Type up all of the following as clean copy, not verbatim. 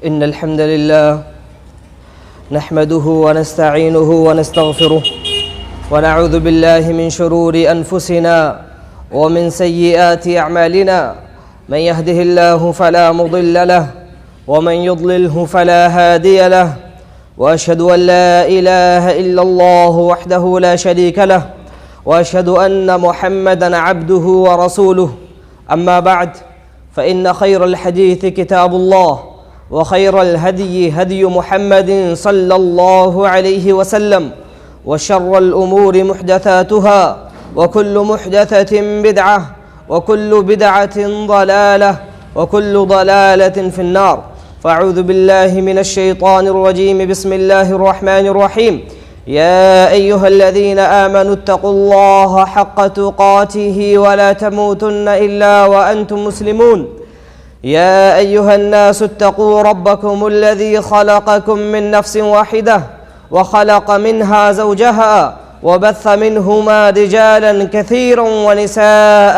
إن الحمد لله نحمده ونستعينه ونستغفره ونعوذ بالله من شرور أنفسنا ومن سيئات أعمالنا من يهده الله فلا مضل له ومن يضلله فلا هادي له وأشهد أن لا إله إلا الله وحده لا شريك له وأشهد أن محمدًا عبده ورسوله أما بعد فإن خير الحديث كتاب الله وخير الهدي هدي محمد صلى الله عليه وسلم وشر الأمور محدثاتها وكل محدثة بدعة وكل بدعة ضلالة وكل ضلالة في النار. فأعوذ بالله من الشيطان الرجيم. بسم الله الرحمن الرحيم. يا أيها الذين آمنوا اتقوا الله حق تقاته ولا تموتن إلا وأنتم مسلمون. يا أيها الناس اتقوا ربكم الذي خلقكم من نفس واحدة وخلق منها زوجها وبث منهما رجالا كثيرا ونساء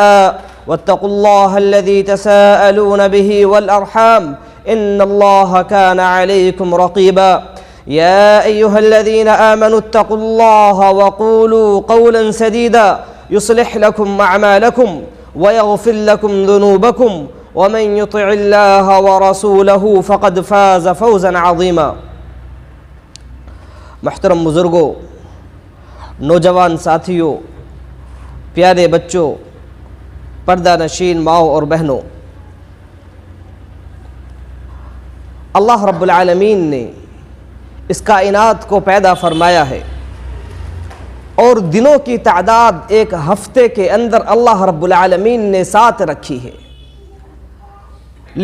واتقوا الله الذي تساءلون به والأرحام إن الله كان عليكم رقيبا. يا أيها الذين آمنوا اتقوا الله وقولوا قولا سديدا يصلح لكم أعمالكم ويغفر لكم ذنوبكم ومن يطع الله ورسوله فقد فاز فوزا عظيما. محترم بزرگوں، نوجوان ساتھیوں، پیارے بچوں، پردہ نشین ماؤں اور بہنوں، اللہ رب العالمین نے اس کائنات کو پیدا فرمایا ہے اور دنوں کی تعداد ایک ہفتے کے اندر اللہ رب العالمین نے 7 رکھی ہے.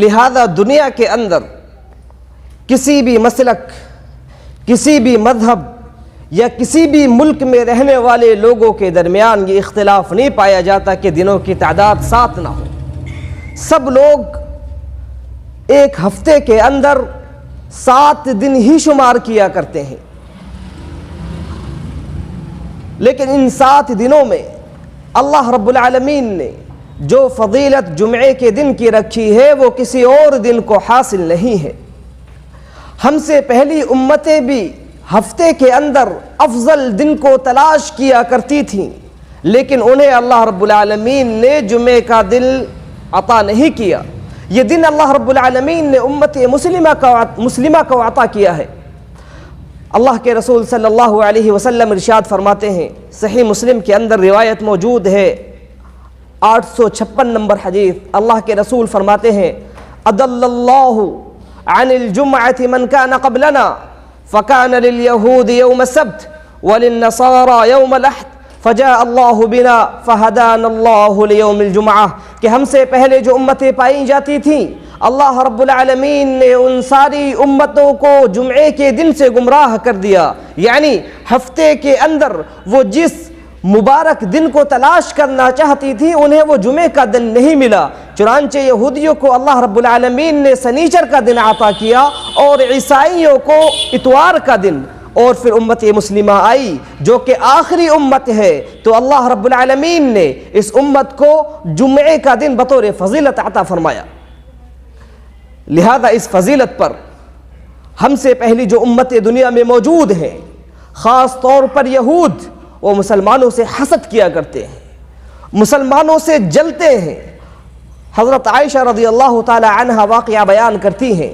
لہذا دنیا کے اندر کسی بھی مسلک، کسی بھی مذہب یا کسی بھی ملک میں رہنے والے لوگوں کے درمیان یہ اختلاف نہیں پایا جاتا کہ دنوں کی تعداد 7 نہ ہو. سب لوگ ایک ہفتے کے اندر 7 دن ہی شمار کیا کرتے ہیں، لیکن ان 7 دنوں میں اللہ رب العالمین نے جو فضیلت جمعے کے دن کی رکھی ہے وہ کسی اور دن کو حاصل نہیں ہے. ہم سے پہلی امتیں بھی ہفتے کے اندر افضل دن کو تلاش کیا کرتی تھیں، لیکن انہیں اللہ رب العالمین نے جمعے کا دن عطا نہیں کیا. یہ دن اللہ رب العالمین نے امت مسلمہ کو عطا کیا ہے. اللہ کے رسول صلی اللہ علیہ وسلم ارشاد فرماتے ہیں، صحیح مسلم کے اندر روایت موجود ہے، 856 نمبر حدیث. اللہ کے رسول فرماتے ہیں، اضل اللہ عن الجمعۃ من کان قبلنا فکان لليہود یوم السبت وللنصارى یوم الاحد فجاء اللہ بنا فہدانا اللہ لیوم الجمعہ. کہ ہم سے پہلے جو امتیں پائی جاتی تھیں، اللہ رب العالمین نے ان ساری امتوں کو جمعے کے دن سے گمراہ کر دیا. یعنی ہفتے کے اندر وہ جس مبارک دن کو تلاش کرنا چاہتی تھی انہیں وہ جمعے کا دن نہیں ملا. چنانچہ یہودیوں کو اللہ رب العالمین نے سنیچر کا دن عطا کیا اور عیسائیوں کو اتوار کا دن. اور پھر امت مسلمہ آئی جو کہ آخری امت ہے، تو اللہ رب العالمین نے اس امت کو جمعے کا دن بطور فضیلت عطا فرمایا. لہذا اس فضیلت پر ہم سے پہلی جو امتیں دنیا میں موجود ہیں، خاص طور پر یہود، وہ مسلمانوں سے حسد کیا کرتے ہیں، مسلمانوں سے جلتے ہیں. حضرت عائشہ رضی اللہ تعالی عنہا واقعہ بیان کرتی ہیں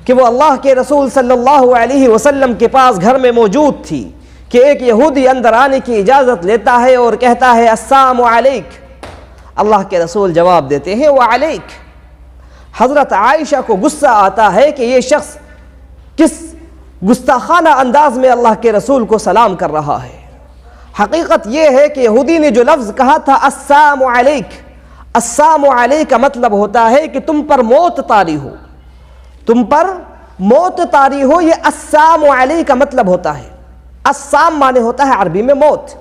کہ وہ اللہ کے رسول صلی اللہ علیہ وسلم کے پاس گھر میں موجود تھی کہ ایک یہودی اندر آنے کی اجازت لیتا ہے اور کہتا ہے السلام علیک. اللہ کے رسول جواب دیتے ہیں وعلیک. حضرت عائشہ کو غصہ آتا ہے کہ یہ شخص کس گستاخانہ انداز میں اللہ کے رسول کو سلام کر رہا ہے. حقیقت یہ ہے کہ یہودی نے جو لفظ کہا تھا السلام علیک، السلام علیک کا مطلب ہوتا ہے کہ تم پر موت طاری ہو، تم پر موت طاری ہو. یہ السلام علیک کا مطلب ہوتا ہے. السلام معنی ہوتا ہے عربی میں موت.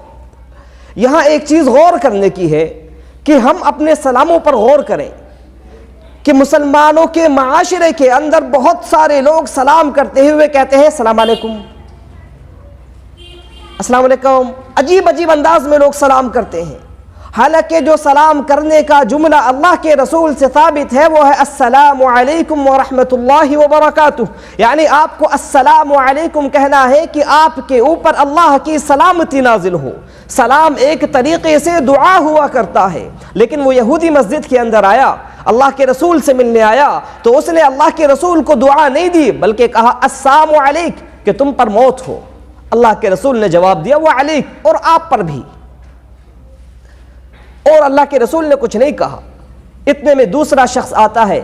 یہاں ایک چیز غور کرنے کی ہے کہ ہم اپنے سلاموں پر غور کریں کہ مسلمانوں کے معاشرے کے اندر بہت سارے لوگ سلام کرتے ہوئے کہتے ہیں السلام علیکم، السلام علیکم. عجیب عجیب انداز میں لوگ سلام کرتے ہیں. حالانکہ جو سلام کرنے کا جملہ اللہ کے رسول سے ثابت ہے وہ ہے السلام علیکم ورحمۃ اللہ وبرکاتہ، یعنی آپ کو السلام علیکم کہنا ہے کہ آپ کے اوپر اللہ کی سلامتی نازل ہو۔ سلام ایک طریقے سے دعا ہوا کرتا ہے، لیکن وہ یہودی مسجد کے اندر آیا، اللہ کے رسول سے ملنے آیا، تو اس نے اللہ کے رسول کو دعا نہیں دی بلکہ کہا السلام علیک، کہ تم پر موت ہو۔ اللہ کے رسول نے جواب دیا وعلیک، اور آپ پر بھی، اور اللہ کے رسول نے کچھ نہیں کہا۔ اتنے میں دوسرا شخص آتا ہے،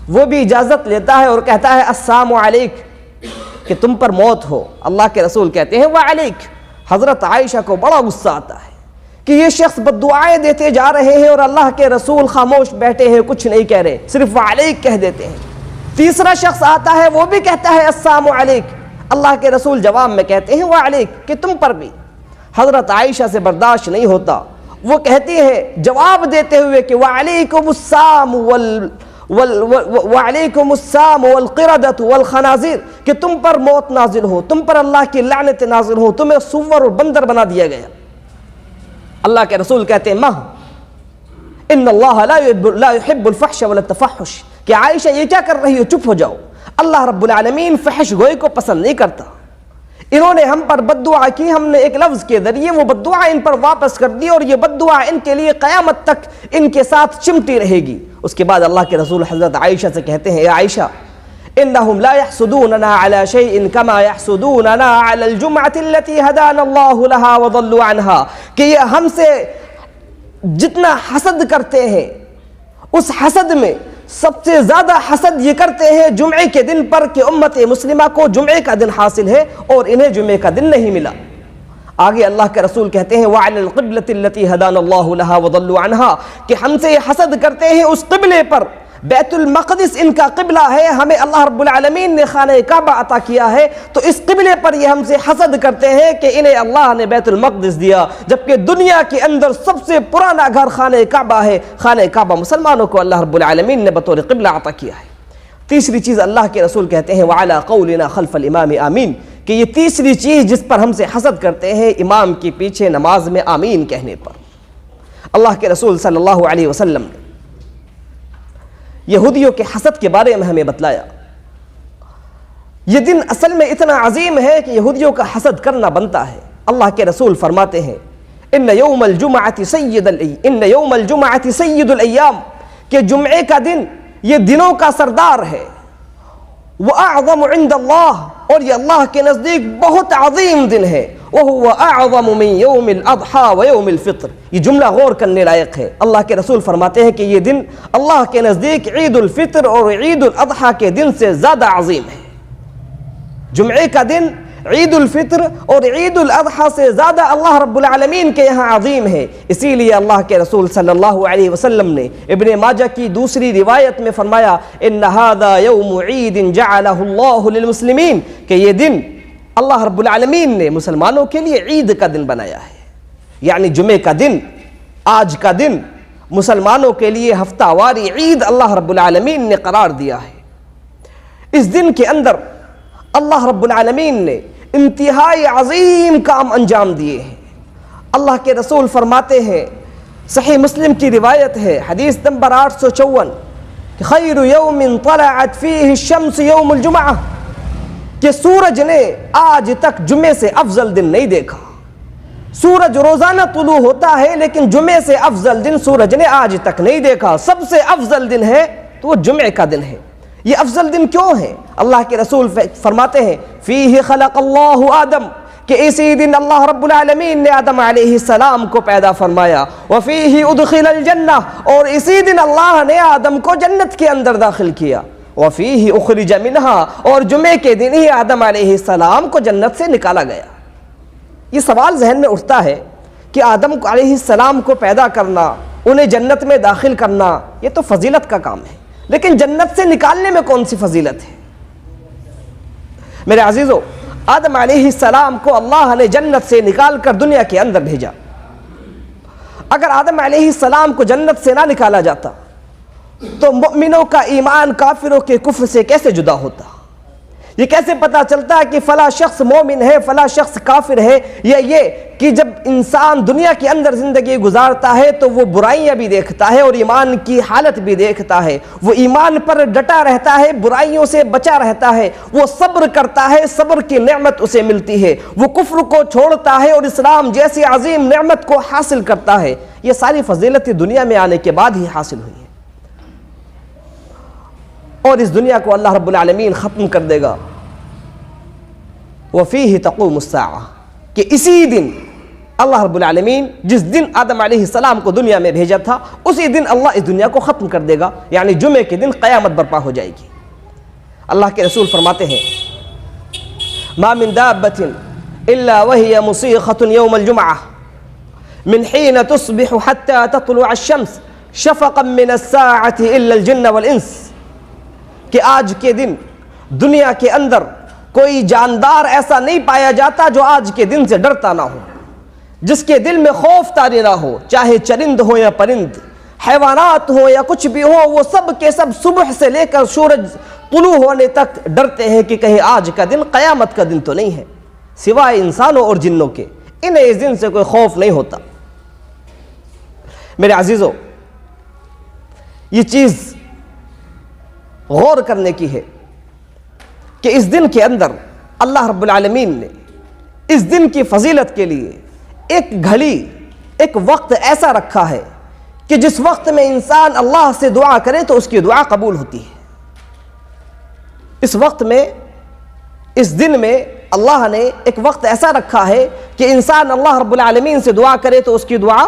وہ بھی اجازت لیتا ہے اور کہتا ہے السلام علیک، کہ تم پر موت ہو۔ اللہ کے رسول کہتے ہیں وعلیک۔ حضرت عائشہ کو بڑا غصہ آتا ہے کہ یہ شخص بد دعائیں دیتے جا رہے ہیں اور اللہ کے رسول خاموش بیٹھے ہیں، کچھ نہیں کہہ رہے، صرف وعلیک کہہ دیتے ہیں۔ تیسرا شخص آتا ہے، وہ بھی کہتا ہے السلام علیک۔ اللہ کے رسول جواب میں کہتے ہیں وعلیک، کہ تم پر بھی۔ حضرت عائشہ سے برداشت نہیں ہوتا، وہ کہتی ہے جواب دیتے ہوئے کہ وعلیکم السلام وعلیکم السلام والقردۃ والخنازیر، کہ تم پر موت نازل ہو، تم پر اللہ کی لعنت نازل ہو، تمہیں سور اور بندر بنا دیا گیا۔ اللہ کے رسول کہتے ہیں ماہ ان اللہ لا يحب الفحش ولا التفحش، کہ عائشہ یہ کیا کر رہی ہو، چپ ہو جاؤ۔ اللہ رب العالمین فحش گوئی کو پسند نہیں کرتا۔ انہوں نے ہم پر بد دعا کی، ہم نے ایک لفظ کے ذریعے وہ بد دعا ان پر واپس کر دی، اور یہ بد دعا ان کے لیے قیامت تک ان کے ساتھ چمٹی رہے گی۔ اس کے بعد اللہ کے رسول حضرت عائشہ سے کہتے ہیں اے عائشہ انہم لا يحسدوننا على شيء كما يحسدوننا على الجمعة التي هدانا الله لها وضلوا عنها، کہ یہ ہم سے جتنا حسد کرتے ہیں، اس حسد میں سب سے زیادہ حسد یہ کرتے ہیں جمعے کے دن پر کہ امت مسلمہ کو جمعے کا دن حاصل ہے اور انہیں جمعے کا دن نہیں ملا۔ آگے اللہ کے رسول کہتے ہیں وَعَلَى الْقِبْلَةِ الَّتِي هَدَانَ اللَّهُ لَهَا وَضَلُّوا عَنْهَا، کہ ہم سے یہ حسد کرتے ہیں اس قبلے پر، بیت المقدس ان کا قبلہ ہے، ہمیں اللہ رب العالمین نے خانہ کعبہ عطا کیا ہے، تو اس قبلے پر یہ ہم سے حسد کرتے ہیں کہ انہیں اللہ نے بیت المقدس دیا، جبکہ دنیا کے اندر سب سے پرانا گھر خانہ کعبہ ہے۔ خانہ کعبہ مسلمانوں کو اللہ رب العالمین نے بطور قبلہ عطا کیا ہے۔ تیسری چیز اللہ کے رسول کہتے ہیں وَعَلَىٰ قَوْلِنَا خَلْفَ الْإِمَامِ آمین، کہ یہ تیسری چیز جس پر ہم سے حسد کرتے ہیں امام کے پیچھے نماز میں آمین کہنے پر۔ اللہ کے رسول صلی اللہ علیہ وسلم نے یہودیوں کے حسد کے بارے میں ہمیں بتلایا۔ یہ دن اصل میں اتنا عظیم ہے کہ یہودیوں کا حسد کرنا بنتا ہے۔ اللہ کے رسول فرماتے ہیں ان یوم الجمعۃ سید الایام، کہ جمعے کا دن یہ دنوں کا سردار ہے۔ وَأَعْظَمُ عِنْدَ اللَّهِ، اور یہ اللہ کے نزدیک بہت عظیم دن ہے۔ وَهُوَ أَعْظَمُ مِنْ يَوْمِ الْأَضْحَى وَيَوْمِ الْفِطْرِ، یہ جملہ غور کرنے لائق ہے۔ اللہ کے رسول فرماتے ہیں کہ یہ دن اللہ کے نزدیک عید الفطر اور عید الاضحیٰ کے دن سے زیادہ عظیم ہے۔ جمعے کا دن عید الفطر اور عید الاضحیٰ سے زیادہ اللہ رب العالمین کے یہاں عظیم ہے۔ اسی لیے اللہ کے رسول صلی اللہ علیہ وسلم نے ابن ماجہ کی دوسری روایت میں فرمایا ان هذا یوم عید جعلہ اللہ للمسلمین، کہ یہ دن اللہ رب العالمین نے مسلمانوں کے لیے عید کا دن بنایا ہے، یعنی جمعے کا دن، آج کا دن مسلمانوں کے لیے ہفتہ واری عید اللہ رب العالمین نے قرار دیا ہے۔ اس دن کے اندر اللہ رب العالمین نے انتہائی عظیم کام انجام دیے ہیں۔ اللہ کے رسول فرماتے ہیں، صحیح مسلم کی روایت ہے، حدیث نمبر 854، کہ خیر یوم طلعت فیہ الشمس یوم الجمعہ، کہ سورج نے آج تک جمعے سے افضل دن نہیں دیکھا۔ سورج روزانہ طلوع ہوتا ہے لیکن جمعے سے افضل دن سورج نے آج تک نہیں دیکھا۔ سب سے افضل دن ہے تو وہ جمعے کا دن ہے۔ یہ افضل دن کیوں ہے؟ اللہ کے رسول فرماتے ہیں فیہ خلق اللہ آدم، کہ اسی دن اللہ رب العالمین نے آدم علیہ السلام کو پیدا فرمایا، وفیہ ادخل الجنہ، اور اسی دن اللہ نے آدم کو جنت کے اندر داخل کیا، وفیہ اخرج منہا، اور جمعے کے دن ہی آدم علیہ السلام کو جنت سے نکالا گیا۔ یہ سوال ذہن میں اٹھتا ہے کہ آدم علیہ السلام کو پیدا کرنا، انہیں جنت میں داخل کرنا، یہ تو فضیلت کا کام ہے، لیکن جنت سے نکالنے میں کون سی فضیلت ہے؟ میرے عزیزو، آدم علیہ السلام کو اللہ نے جنت سے نکال کر دنیا کے اندر بھیجا۔ اگر آدم علیہ السلام کو جنت سے نہ نکالا جاتا تو مؤمنوں کا ایمان کافروں کے کفر سے کیسے جدا ہوتا؟ یہ کیسے پتہ چلتا ہے کہ فلاں شخص مومن ہے فلاں شخص کافر ہے؟ یہ کہ جب انسان دنیا کے اندر زندگی گزارتا ہے تو وہ برائیاں بھی دیکھتا ہے اور ایمان کی حالت بھی دیکھتا ہے، وہ ایمان پر ڈٹا رہتا ہے، برائیوں سے بچا رہتا ہے، وہ صبر کرتا ہے، صبر کی نعمت اسے ملتی ہے، وہ کفر کو چھوڑتا ہے اور اسلام جیسی عظیم نعمت کو حاصل کرتا ہے۔ یہ ساری فضیلتیں دنیا میں آنے کے بعد ہی حاصل ہوئی ہیں، اور اس دنیا کو اللہ رب العالمین ختم کر دے گا۔ وَفِيهِ تَقُومُ السَّاعَةُ، کہ اسی دن اللہ رب العالمین جس دن آدم علیہ السلام کو دنیا میں بھیجا تھا اسی دن اللہ اس دنیا کو ختم کر دے گا، یعنی جمعے کے دن قیامت برپا ہو جائے گی۔ اللہ کے رسول فرماتے ہیں مَا مِن دَابَّةٍ إِلَّا وَهِيَ مُصِيخَةٌ يَوْمَ الْجُمْعَةِ مِنْ حِينَ تُصْبِحُ حَتَّى تَطْلُعَ الشَّمْسُ شَفَقًا مِنَ السَّاعَةِ إِلَّا الْجِنَّ وَالْإِنسِ، کہ آج کے دن دنیا کے اندر کوئی جاندار ایسا نہیں پایا جاتا جو آج کے دن سے ڈرتا نہ ہو، جس کے دل میں خوف طاری نہ ہو، چاہے چرند ہو یا پرند، حیوانات ہو یا کچھ بھی ہو، وہ سب کے سب صبح سے لے کر سورج طلوع ہونے تک ڈرتے ہیں کہ کہیں آج کا دن قیامت کا دن تو نہیں ہے، سوائے انسانوں اور جنوں کے، انہیں اس دن سے کوئی خوف نہیں ہوتا۔ میرے عزیزو، یہ چیز غور کرنے کی ہے کہ اس دن کے اندر اللہ رب العالمین نے اس دن کی فضیلت کے لیے ایک گھڑی، ایک وقت ایسا رکھا ہے کہ جس وقت میں انسان اللہ سے دعا کرے تو اس کی دعا قبول ہوتی ہے۔ اس وقت میں، اس دن میں اللہ نے ایک وقت ایسا رکھا ہے کہ انسان اللہ رب العالمین سے دعا کرے تو اس کی دعا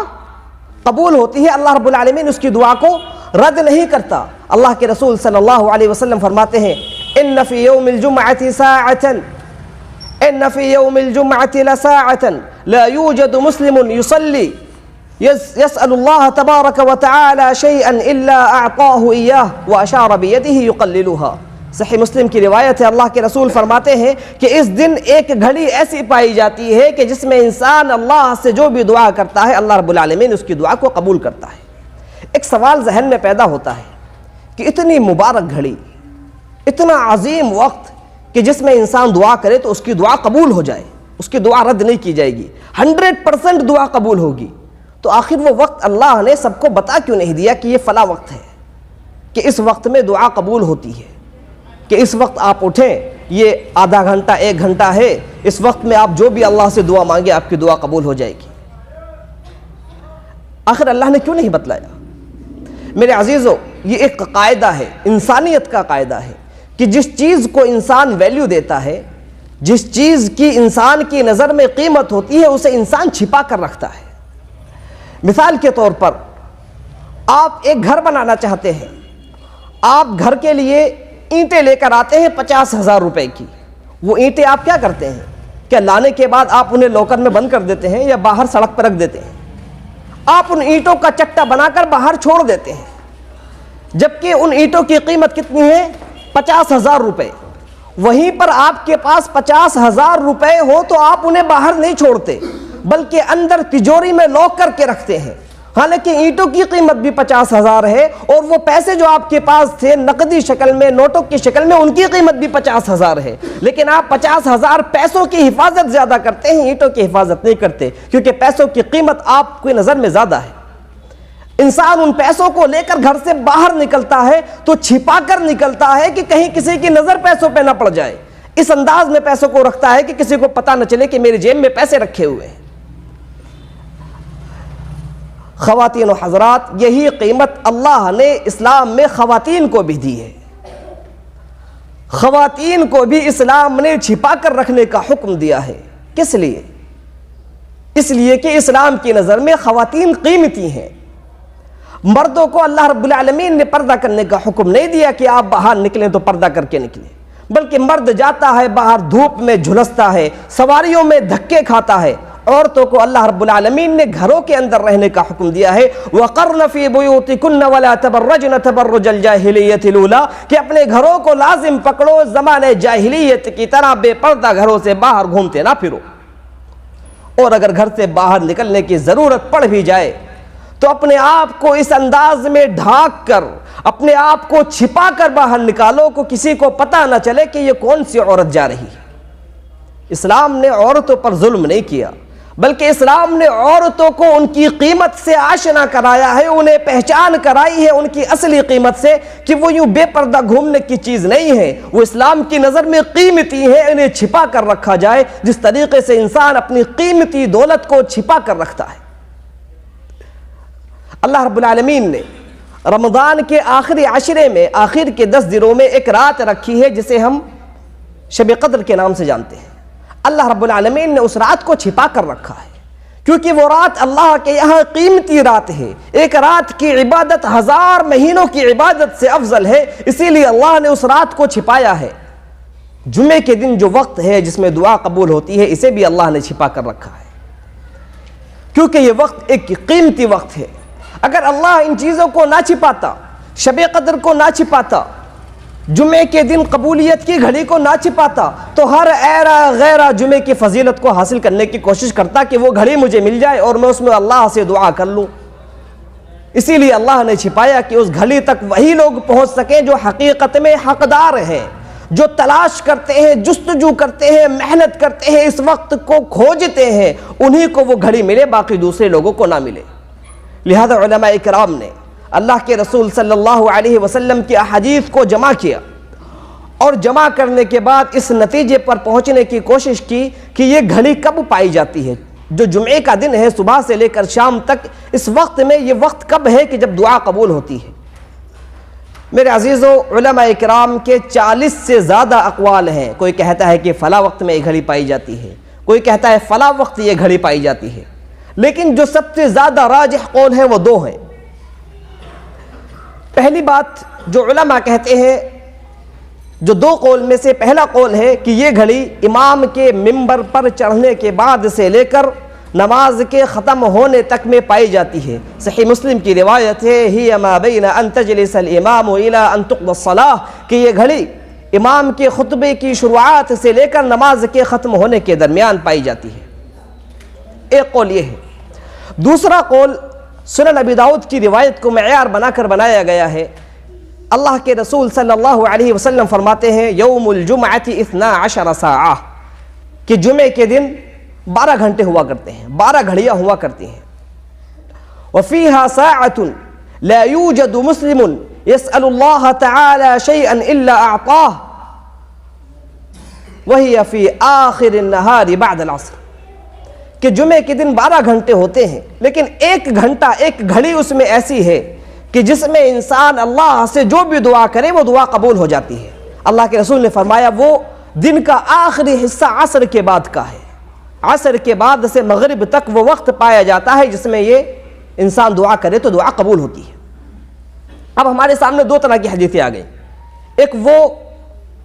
قبول ہوتی ہے، اللہ رب العالمین اس کی دعا کو رد نہیں کرتا۔ اللہ کے رسول صلی اللہ علیہ وسلم فرماتے ہیں ان فی یوم الجمعۃ ساعۃ ان فی یوم الجمعۃ لساعۃ لا یوجد مسلم یصلی یسأل اللہ تبارک وتعالی شیئا الا اعطاہ ایاہ واشار بیدہ یقللها۔ صحیح مسلم کی روایت ہے، اللہ کے رسول فرماتے ہیں کہ اس دن ایک گھڑی ایسی پائی جاتی ہے کہ جس میں انسان اللہ سے جو بھی دعا کرتا ہے اللہ رب العالمین اس کی دعا کو قبول کرتا ہے۔ ایک سوال ذہن میں پیدا ہوتا ہے کہ اتنی مبارک گھڑی، اتنا عظیم وقت کہ جس میں انسان دعا کرے تو اس کی دعا قبول ہو جائے، اس کی دعا رد نہیں کی جائے گی، 100% دعا قبول ہوگی، تو آخر وہ وقت اللہ نے سب کو بتا کیوں نہیں دیا کہ یہ فلاں وقت ہے، کہ اس وقت میں دعا قبول ہوتی ہے، کہ اس وقت آپ اٹھیں، یہ آدھا گھنٹہ 1 گھنٹہ ہے، اس وقت میں آپ جو بھی اللہ سے دعا مانگے آپ کی دعا قبول ہو جائے گی۔ آخر اللہ نے کیوں نہیں بتلایا؟ میرے عزیزو، یہ ایک قاعدہ ہے، انسانیت کا قاعدہ ہے کہ جس چیز کو انسان ویلیو دیتا ہے، جس چیز کی انسان کی نظر میں قیمت ہوتی ہے اسے انسان چھپا کر رکھتا ہے۔ مثال کے طور پر آپ ایک گھر بنانا چاہتے ہیں، آپ گھر کے لیے اینٹیں لے کر آتے ہیں 50,000 روپے کی، وہ اینٹیں آپ کیا کرتے ہیں؟ کیا لانے کے بعد آپ انہیں لاکر میں بند کر دیتے ہیں یا باہر سڑک پر رکھ دیتے ہیں؟ آپ ان اینٹوں کا چٹا بنا کر باہر چھوڑ دیتے ہیں، جبکہ ان اینٹوں کی قیمت کتنی ہے؟ 50,000 روپے۔ وہیں پر آپ کے پاس 50,000 روپے ہو تو آپ انہیں باہر نہیں چھوڑتے بلکہ اندر تجوری میں لاک کر کے رکھتے ہیں، حالانکہ اینٹوں کی قیمت بھی 50,000 ہے اور وہ پیسے جو آپ کے پاس تھے نقدی شکل میں، نوٹوں کی شکل میں، ان کی قیمت بھی 50,000 ہے، لیکن آپ 50,000 پیسوں کی حفاظت زیادہ کرتے ہیں، اینٹوں کی حفاظت نہیں کرتے، کیونکہ پیسوں کی قیمت آپ کی نظر میں زیادہ ہے۔ انسان ان پیسوں کو لے کر گھر سے باہر نکلتا ہے تو چھپا کر نکلتا ہے کہ کہیں کسی کی نظر پیسوں پہ نہ پڑ جائے، اس انداز میں پیسوں کو رکھتا ہے کہ کسی کو پتہ نہ چلے کہ میری جیب میں پیسے رکھے ہوئے ہیں۔ خواتین و حضرات، یہی قیمت اللہ نے اسلام میں خواتین کو بھی دی ہے، خواتین کو بھی اسلام نے چھپا کر رکھنے کا حکم دیا ہے۔ کس لیے؟ اس لیے کہ اسلام کی نظر میں خواتین قیمتی ہیں۔ مردوں کو اللہ رب العالمین نے پردہ کرنے کا حکم نہیں دیا کہ آپ باہر نکلیں تو پردہ کر کے نکلیں، بلکہ مرد جاتا ہے باہر دھوپ میں جھلستا ہے، سواریوں میں دھکے کھاتا ہے، عورتوں کو اللہ رب العالمین نے گھروں کے اندر رہنے کا حکم دیا ہے۔ وَقَرْنَ فِي بُيُوتِكُنَّ وَلَا تَبَرَّجْنَ تَبَرُّجَ الْجَاهِلِيَّةِ الْأُولَىٰ، کہ اپنے گھروں کو لازم پکڑو، زمانے جاہلیت کی طرح بے پردہ گھروں سے باہر گھومتے نہ پھرو، اور اگر گھر سے باہر نکلنے کی ضرورت پڑ بھی جائے تو اپنے آپ کو اس انداز میں ڈھانک کر، اپنے آپ کو چھپا کر باہر نکالو کو کسی کو پتہ نہ چلے کہ یہ کون سی عورت جا رہی ہے۔ اسلام نے عورتوں پر ظلم نہیں کیا، بلکہ اسلام نے عورتوں کو ان کی قیمت سے آشنا کرایا ہے، انہیں پہچان کرائی ہے ان کی اصلی قیمت سے، کہ وہ یوں بے پردہ گھومنے کی چیز نہیں ہے، وہ اسلام کی نظر میں قیمتی ہے، انہیں چھپا کر رکھا جائے جس طریقے سے انسان اپنی قیمتی دولت کو چھپا کر رکھتا ہے۔ اللہ رب العالمین نے رمضان کے آخری عشرے میں، آخر کے 10 دنوں میں ایک رات رکھی ہے جسے ہم شب قدر کے نام سے جانتے ہیں۔ اللہ رب العالمین نے اس رات کو چھپا کر رکھا ہے، کیونکہ وہ رات اللہ کے یہاں قیمتی رات ہے۔ ایک رات کی عبادت 1000 مہینوں کی عبادت سے افضل ہے، اسی لیے اللہ نے اس رات کو چھپایا ہے۔ جمعے کے دن جو وقت ہے جس میں دعا قبول ہوتی ہے، اسے بھی اللہ نے چھپا کر رکھا ہے، کیونکہ یہ وقت ایک قیمتی وقت ہے۔ اگر اللہ ان چیزوں کو نہ چھپاتا، شب قدر کو نہ چھپاتا، جمعے کے دن قبولیت کی گھڑی کو نہ چھپاتا، تو ہر ایرا غیرہ جمعے کی فضیلت کو حاصل کرنے کی کوشش کرتا کہ وہ گھڑی مجھے مل جائے اور میں اس میں اللہ سے دعا کر لوں۔ اسی لیے اللہ نے چھپایا کہ اس گھڑی تک وہی لوگ پہنچ سکیں جو حقیقت میں حقدار ہیں، جو تلاش کرتے ہیں، جستجو کرتے ہیں، محنت کرتے ہیں، اس وقت کو کھوجتے ہیں، انہی کو وہ گھڑی ملے، باقی دوسرے لوگوں کو نہ ملے۔ لہذا علماء اکرام نے اللہ کے رسول صلی اللہ علیہ وسلم کی احادیث کو جمع کیا، اور جمع کرنے کے بعد اس نتیجے پر پہنچنے کی کوشش کی کہ یہ گھڑی کب پائی جاتی ہے۔ جو جمعے کا دن ہے، صبح سے لے کر شام تک، اس وقت میں یہ وقت کب ہے کہ جب دعا قبول ہوتی ہے۔ میرے عزیزو، علماء اکرام کے 40 سے زیادہ اقوال ہیں۔ کوئی کہتا ہے کہ فلاں وقت میں یہ گھڑی پائی جاتی ہے، کوئی کہتا ہے فلاں وقت یہ گھڑی پائی جاتی ہے، لیکن جو سب سے زیادہ راجح قول ہے وہ 2 ہیں۔ پہلی بات جو علماء کہتے ہیں، جو 2 قول میں سے پہلا قول ہے کہ یہ گھڑی امام کے منبر پر چڑھنے کے بعد سے لے کر نماز کے ختم ہونے تک میں پائی جاتی ہے۔ صحیح مسلم کی روایت ہے، ہی ما بین ان تجلس الامام الى ان تقضى الصلاة، کہ یہ گھڑی امام کے خطبے کی شروعات سے لے کر نماز کے ختم ہونے کے درمیان پائی جاتی ہے۔ ایک قول یہ ہے۔ دوسرا قول سنن ابی داؤد کی روایت کو معیار بنا کر بنایا گیا ہے۔ اللہ کے رسول صلی اللہ علیہ وسلم فرماتے ہیں، یوم الجمعۃ 12 ساعہ، کہ جمعے کے دن 12 گھنٹے ہوا کرتے ہیں، 12 گھڑیاں ہوا کرتی ہیں۔ وفیہا ساعۃ لا یوجد مسلم یسأل اللہ تعالی شیئا الا اعطاہ وہی فی آخر النہار بعد العصر، کہ جمعے کے دن 12 گھنٹے ہوتے ہیں، لیکن ایک گھنٹہ، ایک گھڑی اس میں ایسی ہے کہ جس میں انسان اللہ سے جو بھی دعا کرے وہ دعا قبول ہو جاتی ہے۔ اللہ کے رسول نے فرمایا وہ دن کا آخری حصہ عصر کے بعد کا ہے، عصر کے بعد سے مغرب تک وہ وقت پایا جاتا ہے جس میں یہ انسان دعا کرے تو دعا قبول ہوتی ہے۔ اب ہمارے سامنے 2 طرح کی حدیثیں آ گئیں، ایک وہ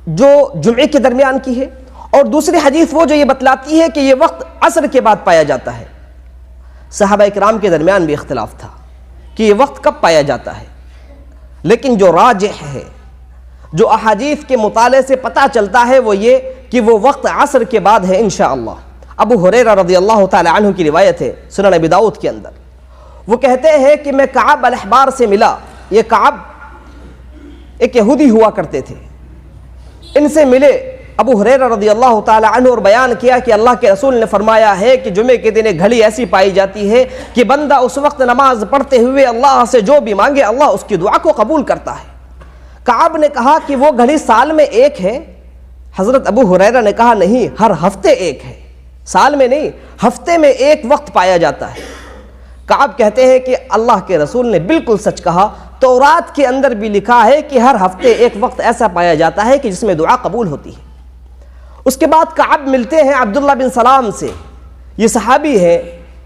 جو جمعے کے درمیان کی ہے، اور دوسری حدیث وہ جو یہ بتلاتی ہے کہ یہ وقت عصر کے بعد پایا جاتا ہے۔ صحابہ اکرام کے درمیان بھی اختلاف تھا کہ یہ وقت کب پایا جاتا ہے، لیکن جو راجح ہے، جو احادیث کے مطالعے سے پتہ چلتا ہے، وہ یہ کہ وہ وقت عصر کے بعد ہے انشاءاللہ۔ ابو ہریرہ رضی اللہ تعالی عنہ کی روایت ہے سنن ابی داؤد کے اندر، وہ کہتے ہیں کہ میں کعب الاحبار سے ملا۔ یہ کعب ایک یہودی ہوا کرتے تھے، ان سے ملے ابو ہریرہ رضی اللہ تعالی عنہ، اور بیان کیا کہ اللہ کے رسول نے فرمایا ہے کہ جمعے کے دن ایک گھڑی ایسی پائی جاتی ہے کہ بندہ اس وقت نماز پڑھتے ہوئے اللہ سے جو بھی مانگے اللہ اس کی دعا کو قبول کرتا ہے۔ کعب نے کہا کہ وہ گھڑی سال میں ایک ہے؟ حضرت ابو ہریرہ نے کہا نہیں، ہر ہفتے ایک ہے، سال میں نہیں، ہفتے میں ایک وقت پایا جاتا ہے۔ کعب کہتے ہیں کہ اللہ کے رسول نے بالکل سچ کہا، تورات کے اندر بھی لکھا ہے کہ ہر ہفتے ایک وقت ایسا پایا جاتا ہے کہ جس میں دعا قبول ہوتی ہے۔ اس کے بعد کعب ملتے ہیں عبداللہ بن سلام سے، یہ صحابی ہیں،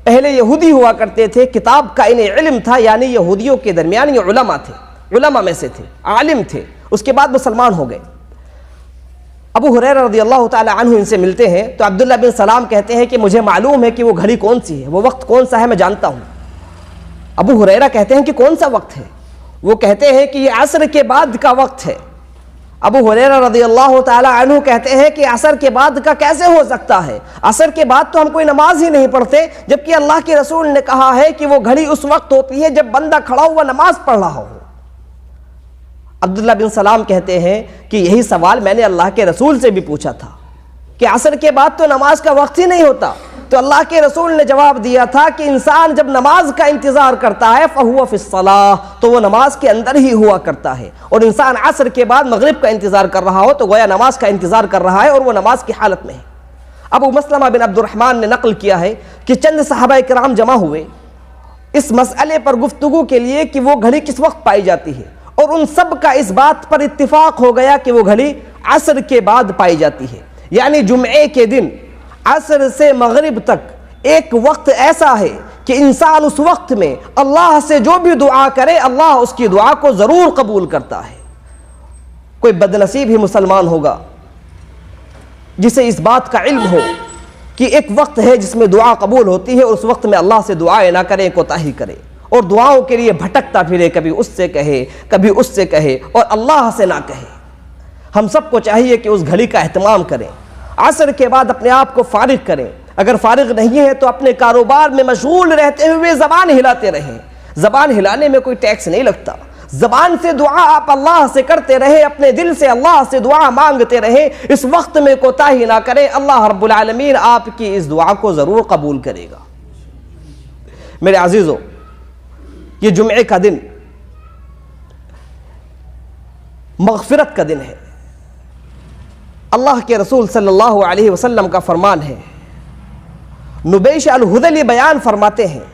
پہلے یہودی ہوا کرتے تھے، کتاب کا انہیں علم تھا، یعنی یہودیوں کے درمیان یہ علماء تھے، علماء میں سے تھے، عالم تھے، اس کے بعد مسلمان ہو گئے۔ ابو ہریرہ رضی اللہ تعالی عنہ ان سے ملتے ہیں تو عبداللہ بن سلام کہتے ہیں کہ مجھے معلوم ہے کہ وہ گھڑی کون سی ہے، وہ وقت کون سا ہے، میں جانتا ہوں۔ ابو ہریرہ کہتے ہیں کہ کون سا وقت ہے؟ وہ کہتے ہیں کہ یہ عصر کے بعد کا وقت ہے۔ ابو ہریرہ رضی اللہ تعالی عنہ کہتے ہیں کہ عصر کے بعد کا کیسے ہو سکتا ہے؟ عصر کے بعد تو ہم کوئی نماز ہی نہیں پڑھتے، جبکہ اللہ کے رسول نے کہا ہے کہ وہ گھڑی اس وقت ہوتی ہے جب بندہ کھڑا ہوا نماز پڑھ رہا ہو۔ عبداللہ بن سلام کہتے ہیں کہ یہی سوال میں نے اللہ کے رسول سے بھی پوچھا تھا کہ عصر کے بعد تو نماز کا وقت ہی نہیں ہوتا، تو اللہ کے رسول نے جواب دیا تھا کہ انسان جب نماز کا انتظار کرتا ہے فَهُوَ فِي الصَّلَاةِ، تو وہ نماز کے اندر ہی ہوا کرتا ہے، اور انسان عصر کے بعد مغرب کا انتظار کر رہا ہو تو گویا نماز کا انتظار کر رہا ہے اور وہ نماز کی حالت میں ہے۔ ابو مسلمہ بن عبد الرحمن نے نقل کیا ہے کہ چند صحابہ کرام جمع ہوئے اس مسئلے پر گفتگو کے لیے کہ وہ گھڑی کس وقت پائی جاتی ہے، اور ان سب کا اس بات پر اتفاق ہو گیا کہ وہ گھڑی عصر کے بعد پائی جاتی ہے، یعنی جمعے کے دن عصر سے مغرب تک ایک وقت ایسا ہے کہ انسان اس وقت میں اللہ سے جو بھی دعا کرے اللہ اس کی دعا کو ضرور قبول کرتا ہے۔ کوئی بدنصیب ہی مسلمان ہوگا جسے اس بات کا علم ہو کہ ایک وقت ہے جس میں دعا قبول ہوتی ہے، اور اس وقت میں اللہ سے دعائیں نہ کرے، کوتاہی کرے اور دعاؤں کے لیے بھٹکتا پھرے، کبھی اس سے کہے کبھی اس سے کہے اور اللہ سے نہ کہے۔ ہم سب کو چاہیے کہ اس گھڑی کا اہتمام کریں، عصر کے بعد اپنے آپ کو فارغ کریں، اگر فارغ نہیں ہے تو اپنے کاروبار میں مشغول رہتے ہوئے زبان ہلاتے رہیں۔ زبان ہلانے میں کوئی ٹیکس نہیں لگتا، زبان سے دعا آپ اللہ سے کرتے رہے، اپنے دل سے اللہ سے دعا مانگتے رہے، اس وقت میں کوتاہی نہ کریں، اللہ رب العالمین آپ کی اس دعا کو ضرور قبول کرے گا۔ میرے عزیزو، یہ جمعے کا دن مغفرت کا دن ہے۔ اللہ کے رسول صلی اللہ علیہ وسلم کا فرمان ہے، نبیش الہذلی بیان فرماتے ہیں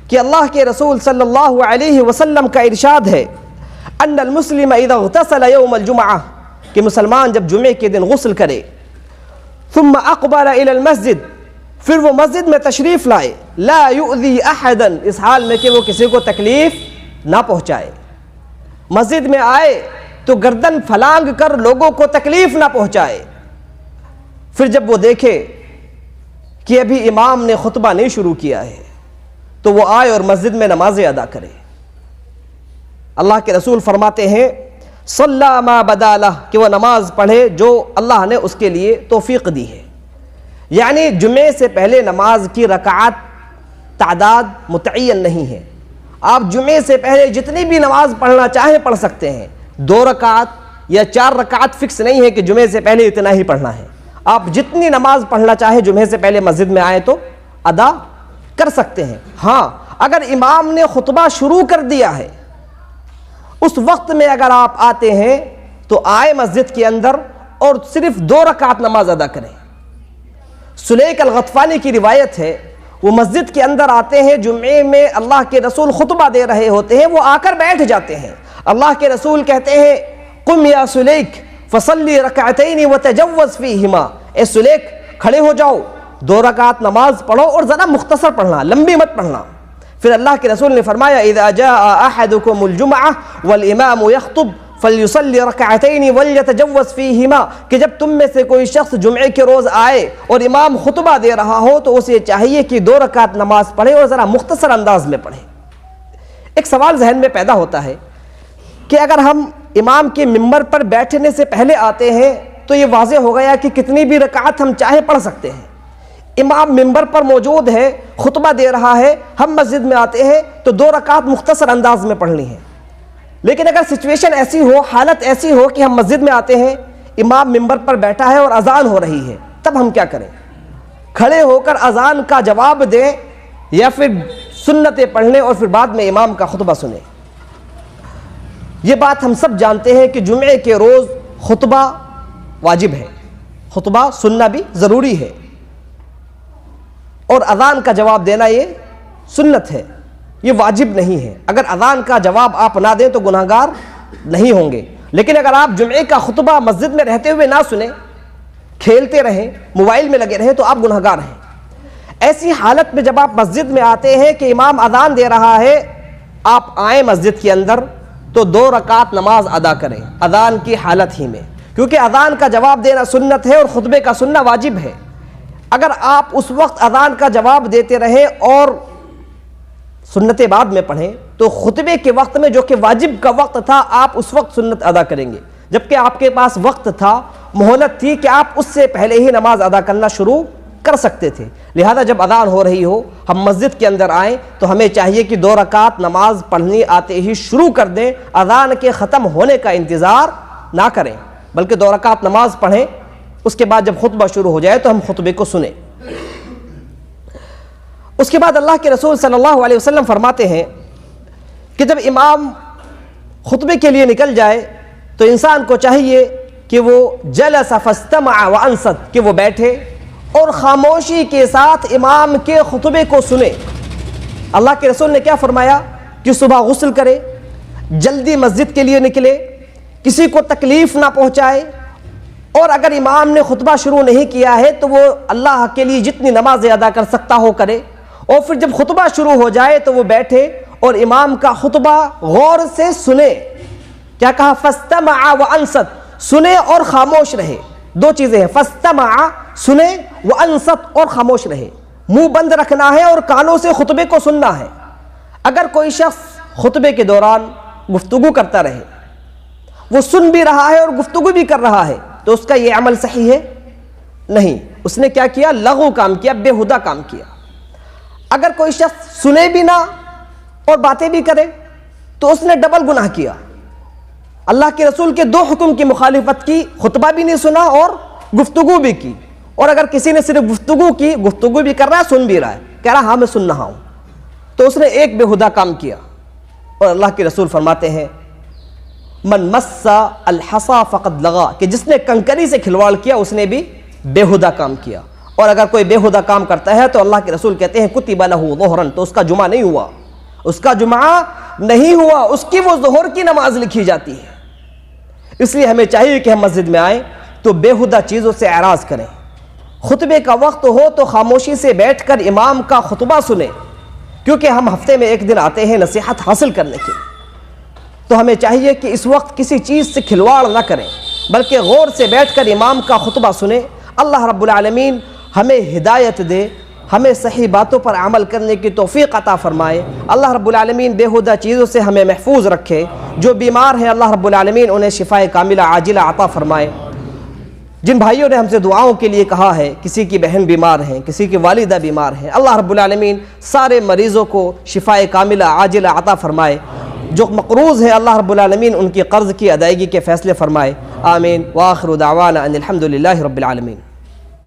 کہ اللہ کے رسول صلی اللہ علیہ وسلم کا ارشاد ہے ان المسلم اذا اغتسل یوم الجمعہ، کہ مسلمان جب جمعے کے دن غسل کرے، ثم اقبل الى المسجد، پھر وہ مسجد میں تشریف لائے، لا یؤذی احدا، اس حال میں کہ وہ کسی کو تکلیف نہ پہنچائے، مسجد میں آئے تو گردن پھلانگ کر لوگوں کو تکلیف نہ پہنچائے۔ پھر جب وہ دیکھے کہ ابھی امام نے خطبہ نہیں شروع کیا ہے تو وہ آئے اور مسجد میں نمازیں ادا کرے۔ اللہ کے رسول فرماتے ہیں صلی ما بدا لہ، کہ وہ نماز پڑھے جو اللہ نے اس کے لیے توفیق دی ہے، یعنی جمعے سے پہلے نماز کی رکعات تعداد متعین نہیں ہے، آپ جمعے سے پہلے جتنی بھی نماز پڑھنا چاہیں پڑھ سکتے ہیں، 2 رکعات یا 4 رکعات فکس نہیں ہے کہ جمعے سے پہلے اتنا ہی پڑھنا ہے، آپ جتنی نماز پڑھنا چاہیں جمعے سے پہلے مسجد میں آئیں تو ادا کر سکتے ہیں۔ ہاں، اگر امام نے خطبہ شروع کر دیا ہے اس وقت میں اگر آپ آتے ہیں تو آئے مسجد کے اندر اور صرف 2 رکعات نماز ادا کریں۔ سلیک الغطفانی کی روایت ہے، وہ مسجد کے اندر آتے ہیں، جمعے میں اللہ کے رسول خطبہ دے رہے ہوتے ہیں، وہ آ کر بیٹھ جاتے ہیں، اللہ کے رسول کہتے ہیں قم یا سلیک فصلی رکعتین وتجوز فیہما، اے سلیک کھڑے ہو جاؤ، 2 رکعت نماز پڑھو اور ذرا مختصر پڑھنا، لمبی مت پڑھنا۔ پھر اللہ کے رسول نے فرمایا اذا جاء احدکم الجمعہ والامام یخطب فلیصلی رکعتین ولیتجوز فیہما، کہ جب تم میں سے کوئی شخص جمعے کے روز آئے اور امام خطبہ دے رہا ہو تو اسے چاہیے کہ 2 رکعت نماز پڑھے اور ذرا مختصر انداز میں پڑھے۔ ایک سوال ذہن میں پیدا ہوتا ہے کہ اگر ہم امام کے ممبر پر بیٹھنے سے پہلے آتے ہیں تو یہ واضح ہو گیا کہ کتنی بھی رکعت ہم چاہے پڑھ سکتے ہیں، امام ممبر پر موجود ہے، خطبہ دے رہا ہے، ہم مسجد میں آتے ہیں تو 2 رکعت مختصر انداز میں پڑھنی ہے۔ لیکن اگر سچویشن ایسی ہو، حالت ایسی ہو کہ ہم مسجد میں آتے ہیں، امام ممبر پر بیٹھا ہے اور اذان ہو رہی ہے، تب ہم کیا کریں؟ کھڑے ہو کر اذان کا جواب دیں یا پھر سنتیں پڑھ لیں اور پھر بعد میں امام کا خطبہ سنیں؟ یہ بات ہم سب جانتے ہیں کہ جمعے کے روز خطبہ واجب ہے، خطبہ سننا بھی ضروری ہے، اور اذان کا جواب دینا یہ سنت ہے، یہ واجب نہیں ہے۔ اگر اذان کا جواب آپ نہ دیں تو گناہگار نہیں ہوں گے، لیکن اگر آپ جمعے کا خطبہ مسجد میں رہتے ہوئے نہ سنیں، کھیلتے رہیں، موبائل میں لگے رہیں تو آپ گناہگار ہیں۔ ایسی حالت میں جب آپ مسجد میں آتے ہیں کہ امام اذان دے رہا ہے، آپ آئیں مسجد کے اندر تو 2 رکعت نماز ادا کریں اذان کی حالت ہی میں، کیونکہ اذان کا جواب دینا سنت ہے اور خطبے کا سننا واجب ہے۔ اگر آپ اس وقت اذان کا جواب دیتے رہیں اور سنتیں بعد میں پڑھیں تو خطبے کے وقت میں جو کہ واجب کا وقت تھا آپ اس وقت سنت ادا کریں گے، جبکہ آپ کے پاس وقت تھا، مہلت تھی کہ آپ اس سے پہلے ہی نماز ادا کرنا شروع کر سکتے تھے. لہذا جب اذان ہو رہی ہو ہم مسجد کے اندر آئیں تو ہمیں چاہیے کہ 2 رکعت نماز پڑھنی آتے ہی شروع کر دیں, اذان کے ختم ہونے کا انتظار نہ کریں بلکہ 2 رکعت نماز پڑھیں. اس کے بعد جب خطبہ شروع ہو جائے تو ہم خطبے کو سنیں. اس کے بعد اللہ کے رسول صلی اللہ علیہ وسلم فرماتے ہیں کہ جب امام خطبے کے لیے نکل جائے تو انسان کو چاہیے کہ وہ جلس فاستمع وانصت, کہ وہ بیٹھے اور خاموشی کے ساتھ امام کے خطبے کو سنے. اللہ کے رسول نے کیا فرمایا کہ صبح غسل کرے, جلدی مسجد کے لیے نکلے, کسی کو تکلیف نہ پہنچائے, اور اگر امام نے خطبہ شروع نہیں کیا ہے تو وہ اللہ کے لیے جتنی نمازیں ادا کر سکتا ہو کرے, اور پھر جب خطبہ شروع ہو جائے تو وہ بیٹھے اور امام کا خطبہ غور سے سنے. کیا کہا؟ فاستمع وانصت, سنے اور خاموش رہے. 2 چیزیں ہیں, فاستمع سنے, وانصت اور خاموش رہے. منہ بند رکھنا ہے اور کانوں سے خطبے کو سننا ہے. اگر کوئی شخص خطبے کے دوران گفتگو کرتا رہے, وہ سن بھی رہا ہے اور گفتگو بھی کر رہا ہے, تو اس کا یہ عمل صحیح ہے نہیں. اس نے کیا کیا؟ لغو کام کیا, بےہودہ کام کیا. اگر کوئی شخص سنے بھی نہ اور باتیں بھی کرے تو اس نے ڈبل گناہ کیا. اللہ کے رسول کے 2 حکم کی مخالفت کی, خطبہ بھی نہیں سنا اور گفتگو بھی کی. اور اگر کسی نے صرف گفتگو کی, گفتگو بھی کر رہا ہے, سن بھی رہا ہے, کہہ رہا ہاں میں سن رہا ہوں, تو اس نے ایک بےہودہ کام کیا. اور اللہ کے رسول فرماتے ہیں من مس الحصا فقد لغا, کہ جس نے کنکری سے کھلواڑ کیا اس نے بھی بےہودہ کام کیا. اور اگر کوئی بےہودہ کام کرتا ہے تو اللہ کے رسول کہتے ہیں کتب لہ ظہرا, تو اس کا جمعہ نہیں ہوا, اس کا جمعہ نہیں ہوا, اس کی وہ ظہر کی نماز لکھی جاتی ہے. اس لیے ہمیں چاہیے کہ ہم مسجد میں آئیں تو بےہودہ چیزوں سے اعراض کریں. خطبے کا وقت ہو تو خاموشی سے بیٹھ کر امام کا خطبہ سنیں, کیونکہ ہم ہفتے میں 1 دن آتے ہیں نصیحت حاصل کرنے کے. تو ہمیں چاہیے کہ اس وقت کسی چیز سے کھلواڑ نہ کریں بلکہ غور سے بیٹھ کر امام کا خطبہ سنیں. اللہ رب العالمین ہمیں ہدایت دے, ہمیں صحیح باتوں پر عمل کرنے کی توفیق عطا فرمائے. اللہ رب العالمین بےہودہ چیزوں سے ہمیں محفوظ رکھے. جو بیمار ہیں اللہ رب العالمین انہیں شفائے کاملہ عاجلہ عطا فرمائے. جن بھائیوں نے ہم سے دعاؤں کے لیے کہا ہے, کسی کی بہن بیمار ہیں, کسی کی والدہ بیمار ہیں, اللہ رب العالمین سارے مریضوں کو شفائے کاملہ عاجلہ عطا فرمائے. جو مقروض ہیں اللہ رب العالمین ان کی قرض کی ادائیگی کے فیصلے فرمائے. آمین. وآخر دعوانا ان الحمد للہ رب العالمین.